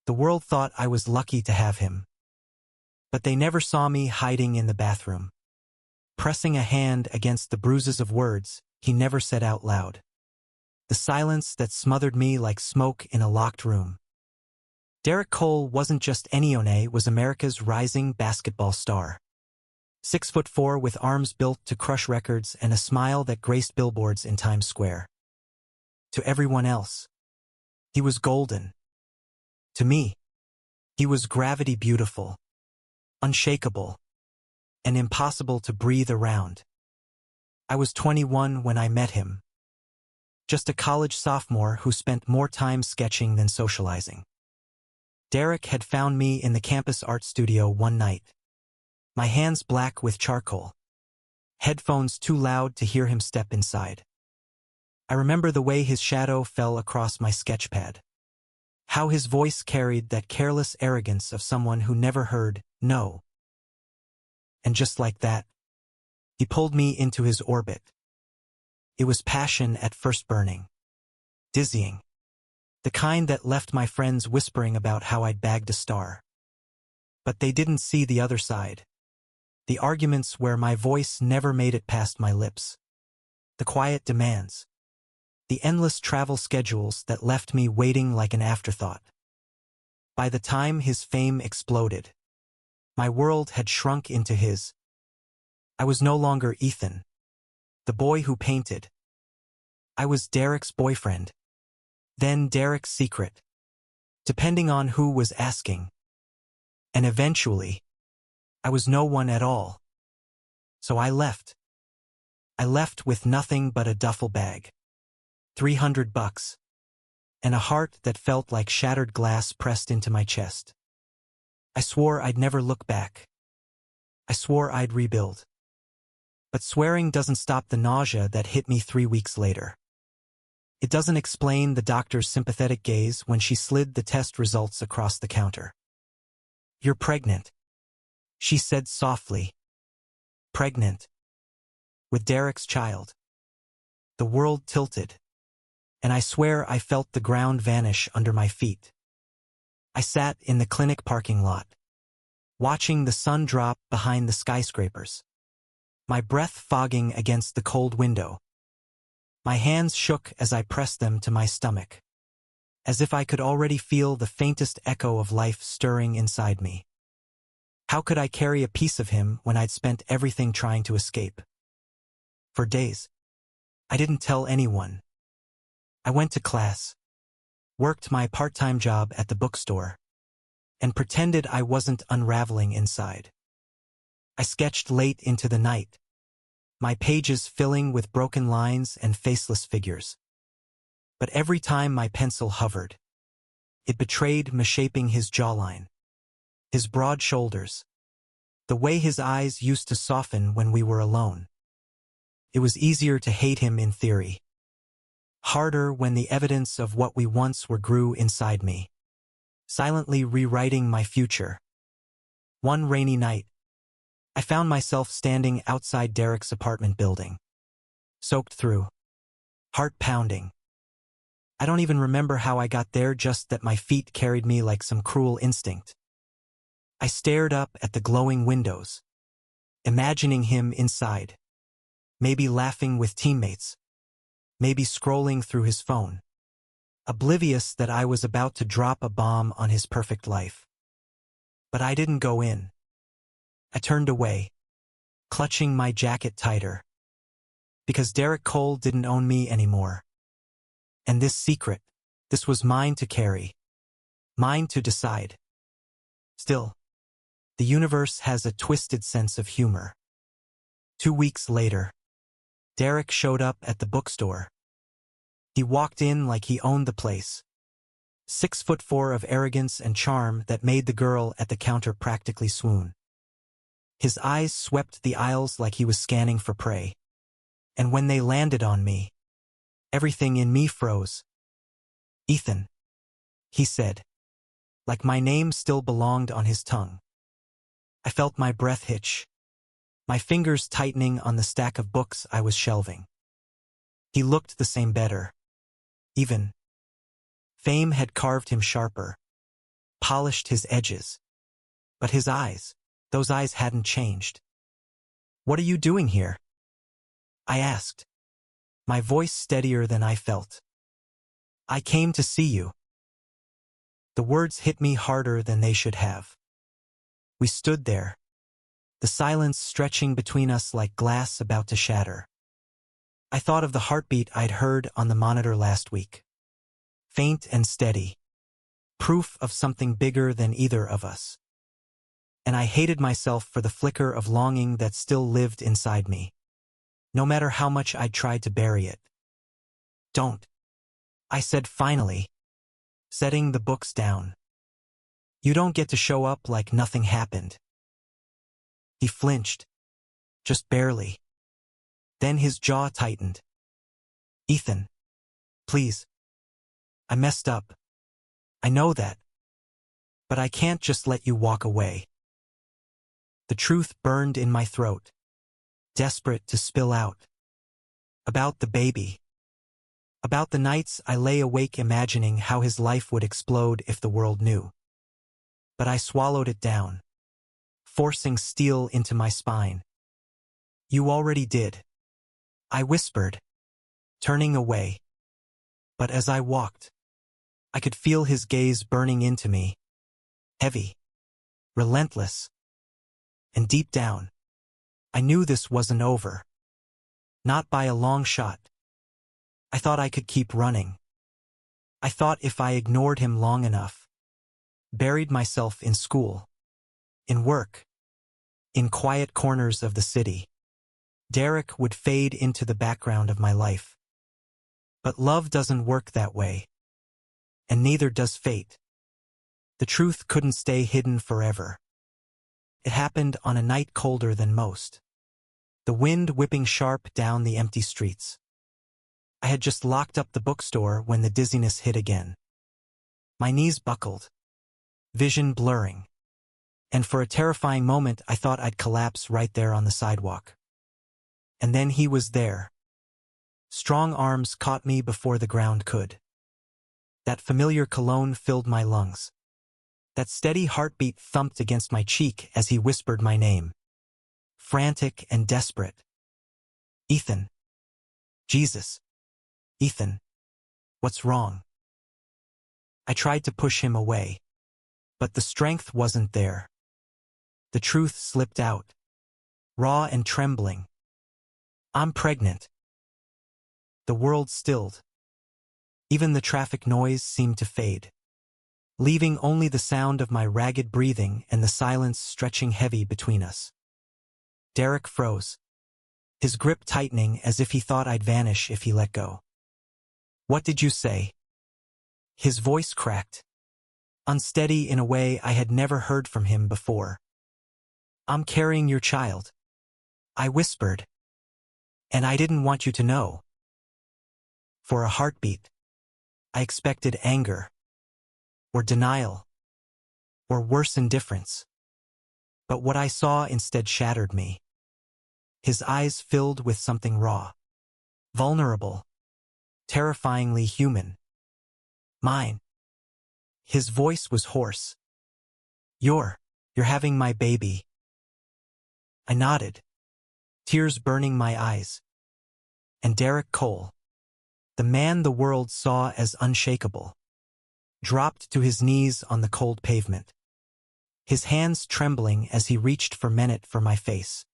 The world thought I was lucky to have him. But they never saw me hiding in the bathroom, pressing a hand against the bruises of words he never said out loud. The silence that smothered me like smoke in a locked room. Derek Cole wasn't just any One, was America's rising basketball star. 6'4" with arms built to crush records and a smile that graced billboards in Times Square. To everyone else, he was golden. To me, he was gravity beautiful, unshakable, and impossible to breathe around. I was 21 when I met him. Just a college sophomore who spent more time sketching than socializing. Derek had found me in the campus art studio one night. My hands black with charcoal. Headphones too loud to hear him step inside. I remember the way his shadow fell across my sketchpad. How his voice carried that careless arrogance of someone who never heard no. And just like that, he pulled me into his orbit. It was passion at first burning. Dizzying. The kind that left my friends whispering about how I'd bagged a star. But they didn't see the other side. The arguments where my voice never made it past my lips. The quiet demands. The endless travel schedules that left me waiting like an afterthought. By the time his fame exploded, my world had shrunk into his. I was no longer Ethan, the boy who painted. I was Derek's boyfriend. Then Derek's secret, depending on who was asking. And eventually, I was no one at all. So I left. I left with nothing but a duffel bag. $300. And a heart that felt like shattered glass pressed into my chest. I swore I'd never look back. I swore I'd rebuild. But swearing doesn't stop the nausea that hit me 3 weeks later. It doesn't explain the doctor's sympathetic gaze when she slid the test results across the counter. "You're pregnant," she said softly. Pregnant. With Derek's child. The world tilted. And I swear I felt the ground vanish under my feet. I sat in the clinic parking lot, watching the sun drop behind the skyscrapers. My breath fogging against the cold window. My hands shook as I pressed them to my stomach, as if I could already feel the faintest echo of life stirring inside me. How could I carry a piece of him when I'd spent everything trying to escape? For days, I didn't tell anyone. I went to class, worked my part-time job at the bookstore, and pretended I wasn't unraveling inside. I sketched late into the night, my pages filling with broken lines and faceless figures. But every time my pencil hovered, it betrayed misshapen his jawline, his broad shoulders, the way his eyes used to soften when we were alone. It was easier to hate him in theory. Harder when the evidence of what we once were grew inside me, silently rewriting my future. One rainy night, I found myself standing outside Derek's apartment building, soaked through, heart pounding. I don't even remember how I got there, just that my feet carried me like some cruel instinct. I stared up at the glowing windows, imagining him inside, maybe laughing with teammates, maybe scrolling through his phone, oblivious that I was about to drop a bomb on his perfect life. But I didn't go in. I turned away, clutching my jacket tighter. Because Derek Cole didn't own me anymore. And this secret, this was mine to carry, mine to decide. Still, the universe has a twisted sense of humor. 2 weeks later, Derek showed up at the bookstore. He walked in like he owned the place. 6'4" of arrogance and charm that made the girl at the counter practically swoon. His eyes swept the aisles like he was scanning for prey. And when they landed on me, everything in me froze. "Ethan," he said, like my name still belonged on his tongue. I felt my breath hitch, my fingers tightening on the stack of books I was shelving. He looked the same, better. Even. Fame had carved him sharper, polished his edges. But his eyes, those eyes hadn't changed. "What are you doing here?" I asked, my voice steadier than I felt. "I came to see you." The words hit me harder than they should have. We stood there, the silence stretching between us like glass about to shatter. I thought of the heartbeat I'd heard on the monitor last week. Faint and steady. Proof of something bigger than either of us. And I hated myself for the flicker of longing that still lived inside me, no matter how much I tried to bury it. "Don't," I said finally, setting the books down. "You don't get to show up like nothing happened." He flinched, just barely. Then his jaw tightened. "Ethan, please. I messed up. I know that. But I can't just let you walk away." The truth burned in my throat, desperate to spill out. About the baby. About the nights I lay awake imagining how his life would explode if the world knew. But I swallowed it down, forcing steel into my spine. "You already did," I whispered, turning away. But as I walked, I could feel his gaze burning into me, heavy, relentless. And deep down, I knew this wasn't over. Not by a long shot. I thought I could keep running. I thought if I ignored him long enough, buried myself in school, in work, in quiet corners of the city, Derek would fade into the background of my life. But love doesn't work that way. And neither does fate. The truth couldn't stay hidden forever. It happened on a night colder than most. The wind whipping sharp down the empty streets. I had just locked up the bookstore when the dizziness hit again. My knees buckled, vision blurring. And for a terrifying moment I thought I'd collapse right there on the sidewalk. And then he was there. Strong arms caught me before the ground could. That familiar cologne filled my lungs. That steady heartbeat thumped against my cheek as he whispered my name. Frantic and desperate. "Ethan. Jesus. Ethan. What's wrong?" I tried to push him away. But the strength wasn't there. The truth slipped out. Raw and trembling. "I'm pregnant." The world stilled. Even the traffic noise seemed to fade, leaving only the sound of my ragged breathing and the silence stretching heavy between us. Derek froze, his grip tightening as if he thought I'd vanish if he let go. "What did you say?" His voice cracked, unsteady in a way I had never heard from him before. "I'm carrying your child," I whispered. "And I didn't want you to know." For a heartbeat, I expected anger, or denial, or worse, indifference. But what I saw instead shattered me. His eyes filled with something raw, vulnerable, terrifyingly human. Mine. His voice was hoarse. You're having my baby." I nodded, tears burning my eyes. And Derek Cole, the man the world saw as unshakable, dropped to his knees on the cold pavement, his hands trembling as he reached for minute for my face.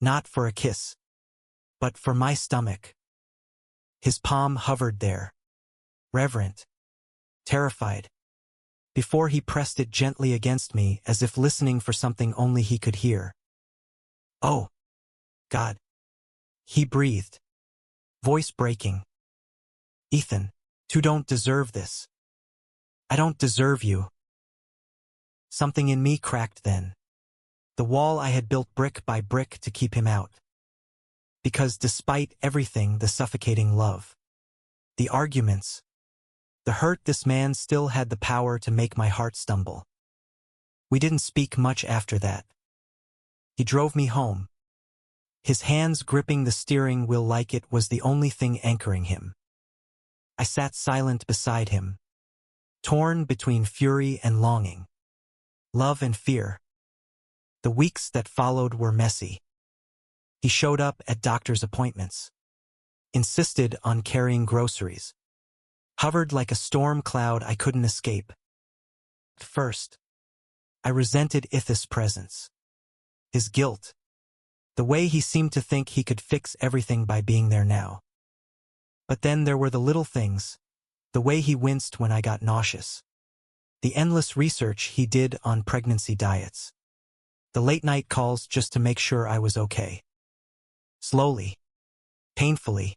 Not for a kiss, but for my stomach. His palm hovered there, reverent, terrified, before he pressed it gently against me as if listening for something only he could hear. "Oh, God," he breathed, voice breaking. "Ethan, you don't deserve this. I don't deserve you." Something in me cracked then. The wall I had built brick by brick to keep him out. Because despite everything, the suffocating love, the arguments, the hurt, this man still had the power to make my heart stumble. We didn't speak much after that. He drove me home. His hands gripping the steering wheel like it was the only thing anchoring him. I sat silent beside him, torn between fury and longing, love and fear. The weeks that followed were messy. He showed up at doctor's appointments, insisted on carrying groceries, hovered like a storm cloud I couldn't escape. At first, I resented Ithis' presence, his guilt, the way he seemed to think he could fix everything by being there now. But then there were the little things, the way he winced when I got nauseous, the endless research he did on pregnancy diets, the late-night calls just to make sure I was okay. Slowly, painfully,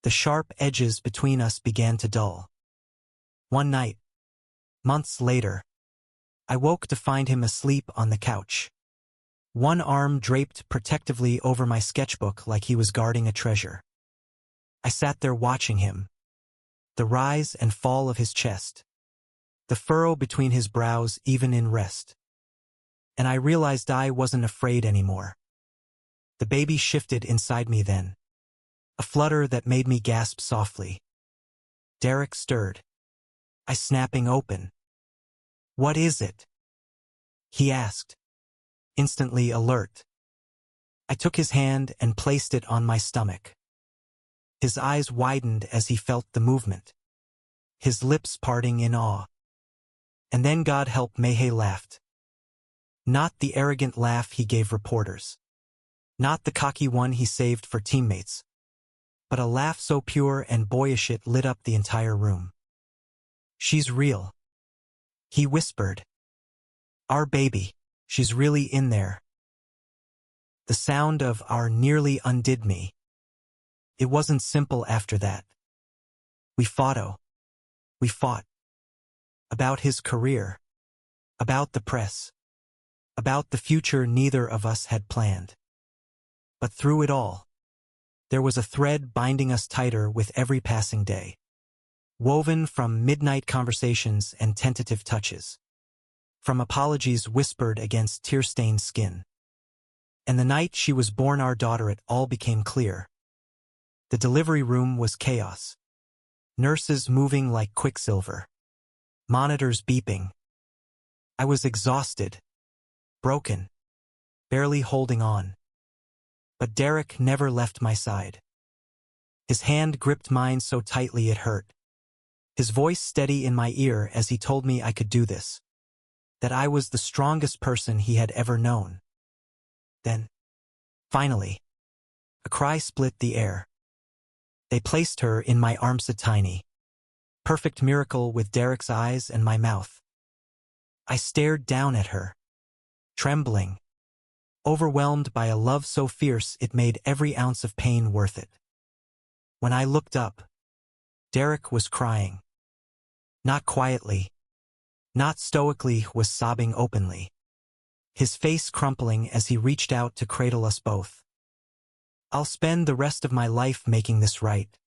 the sharp edges between us began to dull. One night, months later, I woke to find him asleep on the couch, one arm draped protectively over my sketchbook like he was guarding a treasure. I sat there watching him, the rise and fall of his chest, the furrow between his brows even in rest. And I realized I wasn't afraid anymore. The baby shifted inside me then, a flutter that made me gasp softly. Derek stirred, eyes snapping open. "What is it?" he asked, instantly alert. I took his hand and placed it on my stomach. His eyes widened as he felt the movement, his lips parting in awe. And then God help Mehe laughed. Not the arrogant laugh he gave reporters, not the cocky one he saved for teammates, but a laugh so pure and boyish it lit up the entire room. "She's real," he whispered. "Our baby, she's really in there." The sound of "our" nearly undid me. It wasn't simple after that. We fought. About his career, about the press, about the future neither of us had planned. But through it all, there was a thread binding us tighter with every passing day, woven from midnight conversations and tentative touches, from apologies whispered against tear-stained skin. And the night she was born our daughter it all became clear. The delivery room was chaos. Nurses moving like quicksilver. Monitors beeping. I was exhausted, broken, barely holding on. But Derek never left my side. His hand gripped mine so tightly it hurt. His voice steady in my ear as he told me I could do this, that I was the strongest person he had ever known. Then, finally, a cry split the air. They placed her in my arms, a tiny, perfect miracle with Derek's eyes and my mouth. I stared down at her, trembling, overwhelmed by a love so fierce it made every ounce of pain worth it. When I looked up, Derek was crying. Not quietly, not stoically, was sobbing openly, his face crumpling as he reached out to cradle us both. "I'll spend the rest of my life making this right,"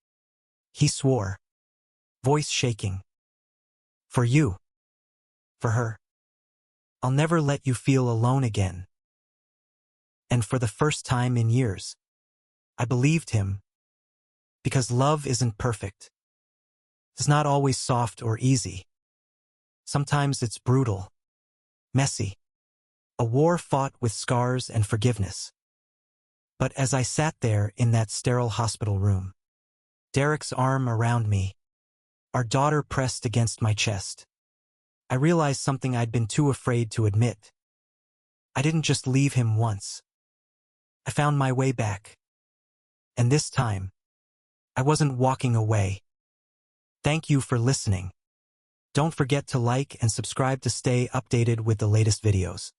he swore, voice shaking. "For you. For her. I'll never let you feel alone again." And for the first time in years, I believed him. Because love isn't perfect. It's not always soft or easy. Sometimes it's brutal, messy, a war fought with scars and forgiveness. But as I sat there in that sterile hospital room, Derek's arm around me, our daughter pressed against my chest, I realized something I'd been too afraid to admit. I didn't just leave him once. I found my way back. And this time, I wasn't walking away. Thank you for listening. Don't forget to like and subscribe to stay updated with the latest videos.